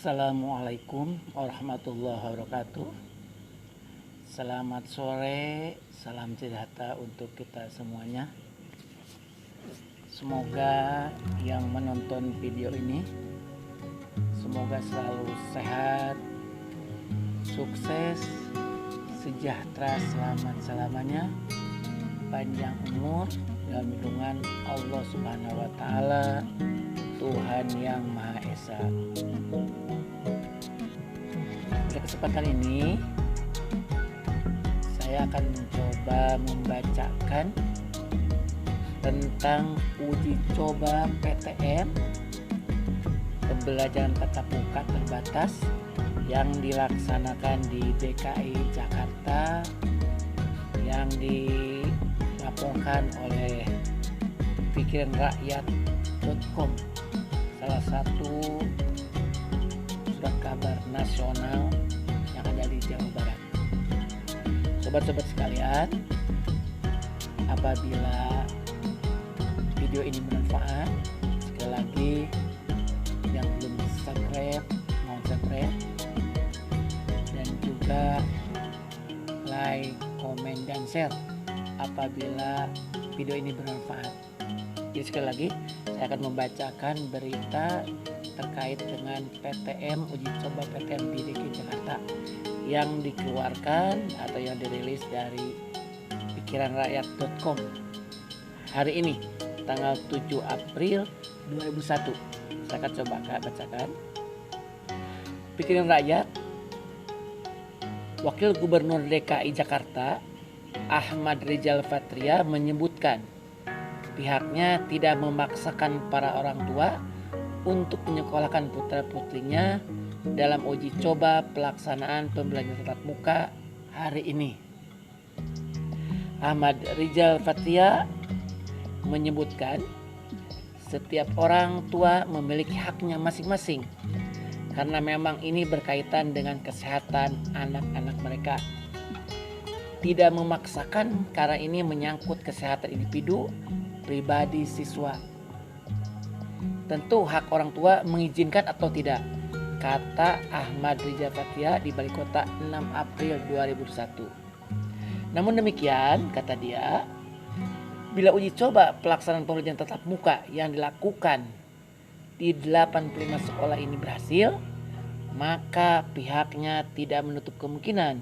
Assalamualaikum warahmatullahi wabarakatuh. Selamat sore, salam sejahtera untuk kita semuanya. Semoga yang menonton video ini semoga selalu sehat, sukses, sejahtera selama-lamanya, panjang umur dalam lindungan Allah Subhanahu wa taala, Tuhan yang Maha Esa. Pada kesempatan ini saya akan mencoba membacakan tentang uji coba PTM pembelajaran tatap muka terbatas yang dilaksanakan di DKI Jakarta yang dilaporkan oleh pikiranrakyat.com, salah satu surat kabar nasional yang ada di Jawa Barat. Sobat-sobat sekalian, apabila video ini bermanfaat, sekali lagi yang belum subscribe mau subscribe, dan juga like, komen, dan share apabila video ini bermanfaat. Jadi sekali lagi saya akan membacakan berita terkait dengan PTM, uji coba PTM di DKI Jakarta yang dikeluarkan atau yang dirilis dari pikiranrakyat.com hari ini tanggal 7 April 2001. Saya akan coba bacakan. Pikiran Rakyat, Wakil Gubernur DKI Jakarta Ahmad Rizal Patria menyebutkan pihaknya tidak memaksakan para orang tua untuk menyekolahkan putra-putrinya dalam uji coba pelaksanaan pembelajaran tatap muka hari ini. Ahmad Rizal Patria menyebutkan setiap orang tua memiliki haknya masing-masing karena memang ini berkaitan dengan kesehatan anak-anak mereka. Tidak memaksakan karena ini menyangkut kesehatan individu pribadi siswa. Tentu hak orang tua mengizinkan atau tidak, kata Ahmad Rizal Patria di Balai Kota 6 April 2001. Namun demikian, kata dia, bila uji coba pelaksanaan pembelajaran tatap muka yang dilakukan di 85 sekolah ini berhasil, maka pihaknya tidak menutup kemungkinan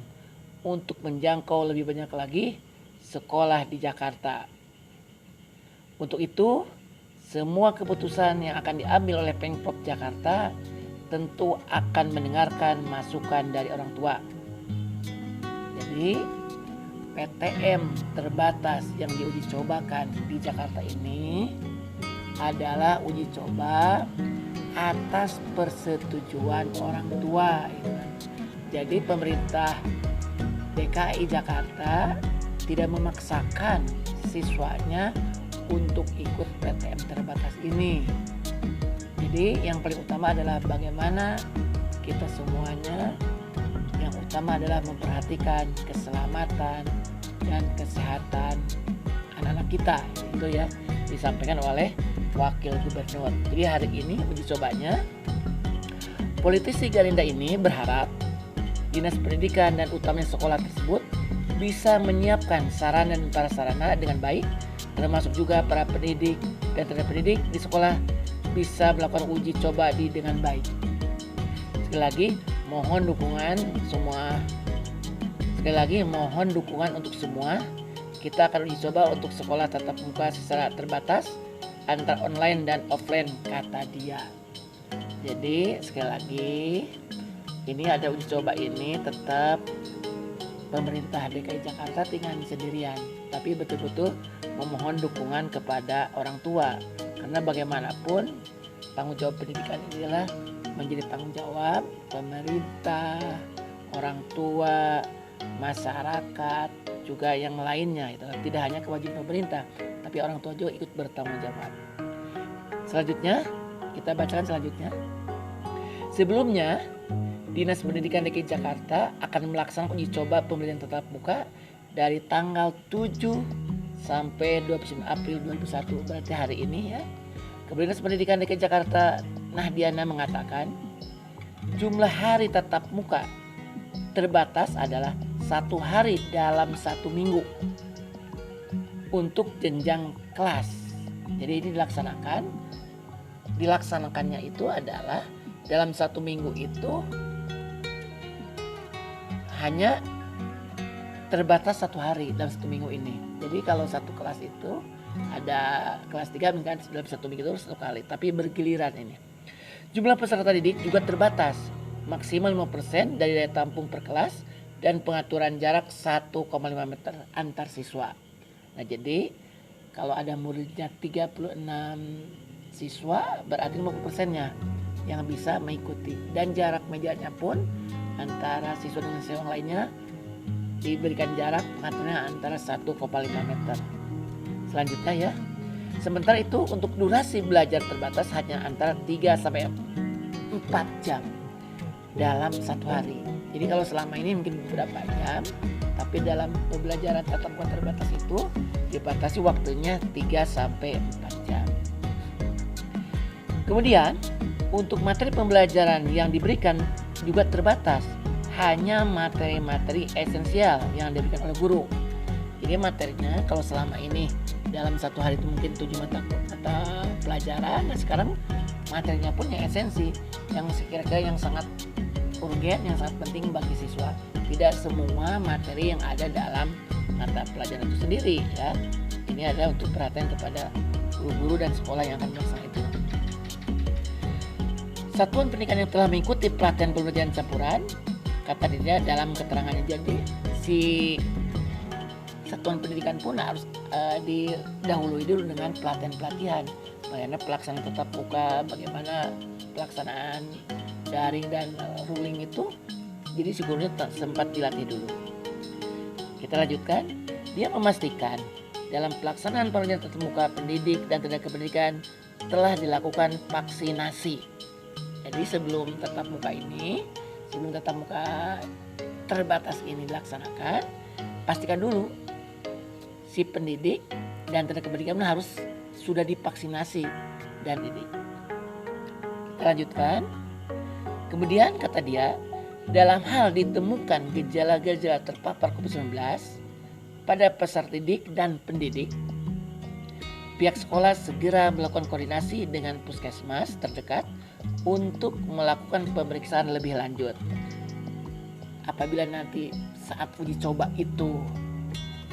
untuk menjangkau lebih banyak lagi sekolah di Jakarta. Untuk itu, semua keputusan yang akan diambil oleh Pemprov Jakarta tentu akan mendengarkan masukan dari orang tua. Jadi, PTM terbatas yang diuji cobakan di Jakarta ini adalah uji coba atas persetujuan orang tua. Jadi pemerintah DKI Jakarta tidak memaksakan siswanya untuk ikut PTM terbatas ini. Jadi yang paling utama adalah bagaimana kita semuanya, yang utama adalah memperhatikan keselamatan dan kesehatan anak-anak kita. Itu ya disampaikan oleh Wakil Gubernur. Jadi hari ini uji cobanya, politisi Gerindra ini berharap Dinas Pendidikan dan utamanya sekolah tersebut bisa menyiapkan sarana dan prasarana dengan baik, termasuk juga para pendidik dan tenaga pendidik di sekolah bisa melakukan uji coba dengan baik. Sekali lagi mohon dukungan semua. Sekali lagi mohon dukungan untuk semua. Kita akan uji coba untuk sekolah tatap muka secara terbatas antara online dan offline, kata dia. Jadi sekali lagi ini ada uji coba ini tetap pemerintah DKI Jakarta tinggal sendirian, tapi betul-betul memohon dukungan kepada orang tua karena bagaimanapun tanggung jawab pendidikan ini adalah menjadi tanggung jawab pemerintah, orang tua, masyarakat, juga yang lainnya. Itu tidak hanya kewajiban pemerintah, tapi orang tua juga ikut bertanggung jawab. Selanjutnya kita bacakan selanjutnya. Sebelumnya Dinas Pendidikan DKI Jakarta akan melaksanakan uji coba pembelajaran tatap muka dari tanggal 7 sampai 29 April 2001, berarti hari ini ya. Kepala Dinas Pendidikan DKI Jakarta Nahdiana mengatakan jumlah hari tatap muka terbatas adalah 1 hari dalam 1 minggu untuk jenjang kelas. Jadi ini dilaksanakannya itu adalah dalam 1 minggu itu hanya terbatas 1 hari dalam 1 minggu ini. Jadi kalau satu kelas itu ada kelas 3 mungkin dalam 1 minggu itu 1 kali, tapi bergiliran ini. Jumlah peserta didik juga terbatas, maksimal 5% dari daya tampung per kelas dan pengaturan jarak 1,5 meter antar siswa. Nah jadi kalau ada muridnya 36 siswa berarti 50%-nya yang bisa mengikuti, dan jarak mejanya pun antara siswa dengan siswa lainnya diberikan jarak maksimalnya antara 1,5 meter. Selanjutnya ya, sementara itu untuk durasi belajar terbatas hanya antara 3 sampai 4 jam dalam 1 hari. Jadi kalau selama ini mungkin beberapa jam, tapi dalam pembelajaran tatap muka terbatas itu dibatasi waktunya 3 sampai 4 jam. Kemudian untuk materi pembelajaran yang diberikan juga terbatas, hanya materi-materi esensial yang diberikan oleh guru. Jadi materinya kalau selama ini dalam 1 hari itu mungkin 7 mata pelajaran, nah sekarang materinya pun yang esensi, yang sekira-kira yang sangat urgen, yang sangat penting bagi siswa. Tidak semua materi yang ada dalam mata pelajaran itu sendiri ya. Ini adalah untuk perhatian kepada guru-guru dan sekolah yang akan melaksanakan itu. Satuan pendidikan yang telah mengikuti pelatihan pembelajaran campuran, kata dia dalam keterangannya, jadi si satuan pendidikan pun harus didahului dulu dengan pelatihan-pelatihan. Bagaimana pelaksanaan tatap muka, bagaimana pelaksanaan daring dan ruling itu. Jadi si gurunya sempat dilatih dulu. Kita lanjutkan. Dia memastikan dalam pelaksanaan pembelajaran tatap muka pendidik dan tenaga pendidikan telah dilakukan vaksinasi. Jadi sebelum tatap muka terbatas ini dilaksanakan, pastikan dulu si pendidik dan tenaga pendidikan harus sudah divaksinasi dan didik. Kita lanjutkan. Kemudian kata dia, dalam hal ditemukan gejala-gejala terpapar COVID-19 pada peserta didik dan pendidik, pihak sekolah segera melakukan koordinasi dengan puskesmas terdekat untuk melakukan pemeriksaan lebih lanjut. Apabila nanti saat uji coba itu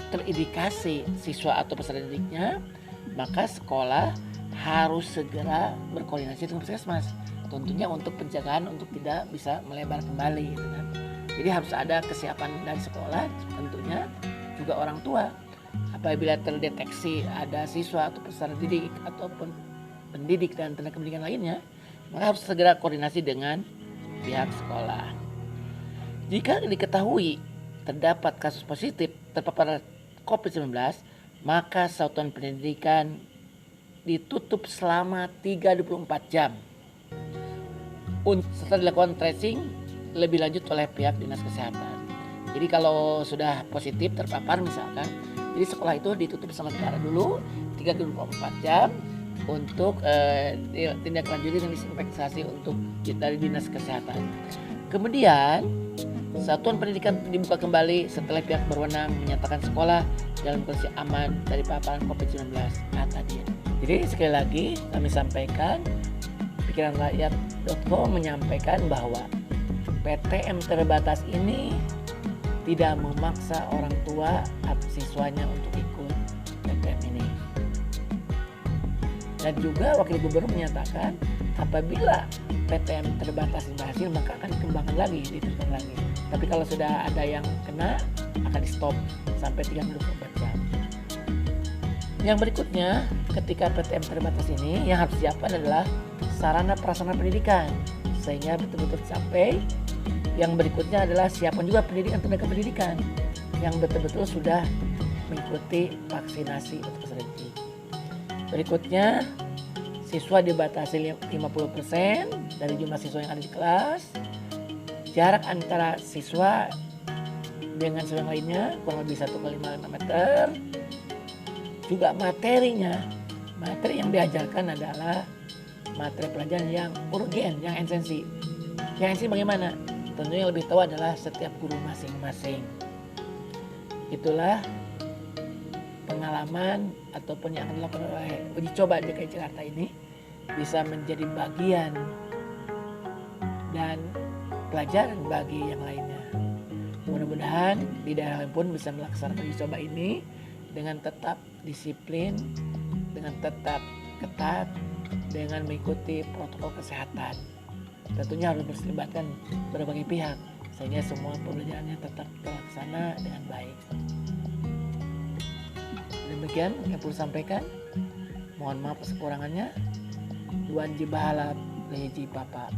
terindikasi siswa atau peserta didiknya, maka sekolah harus segera berkoordinasi dengan puskesmas. Tentunya untuk pencegahan untuk tidak bisa melebar kembali gitu kan. Jadi harus ada kesiapan dari sekolah, tentunya juga orang tua. Apabila terdeteksi ada siswa atau peserta didik ataupun pendidik dan tenaga pendidikan lainnya, maka harus segera koordinasi dengan pihak sekolah. Jika diketahui terdapat kasus positif terpapar COVID-19, maka satuan pendidikan ditutup selama 34 jam. Setelah dilakukan tracing lebih lanjut oleh pihak dinas kesehatan. Jadi kalau sudah positif terpapar misalkan, jadi sekolah itu ditutup sementara dulu 34 jam untuk tindak lanjut dengan disinfeksi untuk dari dinas kesehatan. Kemudian satuan pendidikan dibuka kembali setelah pihak berwenang menyatakan sekolah dalam kondisi aman dari paparan COVID-19, kata dia. Jadi sekali lagi kami sampaikan, pikiranrakyat.com menyampaikan bahwa PTM terbatas ini tidak memaksa orang tua atau siswanya untuk ikut PTM ini. Dan juga Wakil Gubernur menyatakan apabila PTM terbatas berhasil maka akan dikembangkan lagi, diteruskan lagi. Tapi kalau sudah ada yang kena akan di stop sampai 34 jam. Yang berikutnya, ketika PTM terbatas ini yang harus disiapkan adalah sarana prasarana pendidikan sehingga betul-betul tercapai. Yang berikutnya adalah siapkan juga pendidikan tenaga pendidikan yang betul-betul sudah mengikuti vaksinasi untuk peserta didik. Berikutnya, siswa dibatasi 50% dari jumlah siswa yang ada di kelas. Jarak antara siswa dengan siswa yang lainnya kurang lebih 1,5 meter. Juga materi yang diajarkan adalah materi pelajaran yang urgen, yang esensi. Yang sih bagaimana? Tentunya yang lebih tahu adalah setiap guru masing-masing. Itulah pengalaman ataupun yang akan dilakukan oleh uji coba DKI Jakarta ini bisa menjadi bagian dan pelajaran bagi yang lainnya. Mudah-mudahan di daerah lain pun bisa melaksanakan uji coba ini dengan tetap disiplin, dengan tetap ketat, dengan mengikuti protokol kesehatan. Tentunya harus melibatkan berbagai pihak sehingga semua pembelajarannya tetap terlaksana dengan baik. Demikian yang perlu sampaikan. Mohon maaf kekurangannya. Duan jibahalap leji papa.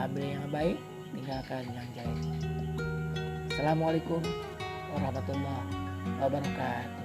Ambil yang baik, tinggalkan yang jelek. Assalamualaikum warahmatullahi wabarakatuh.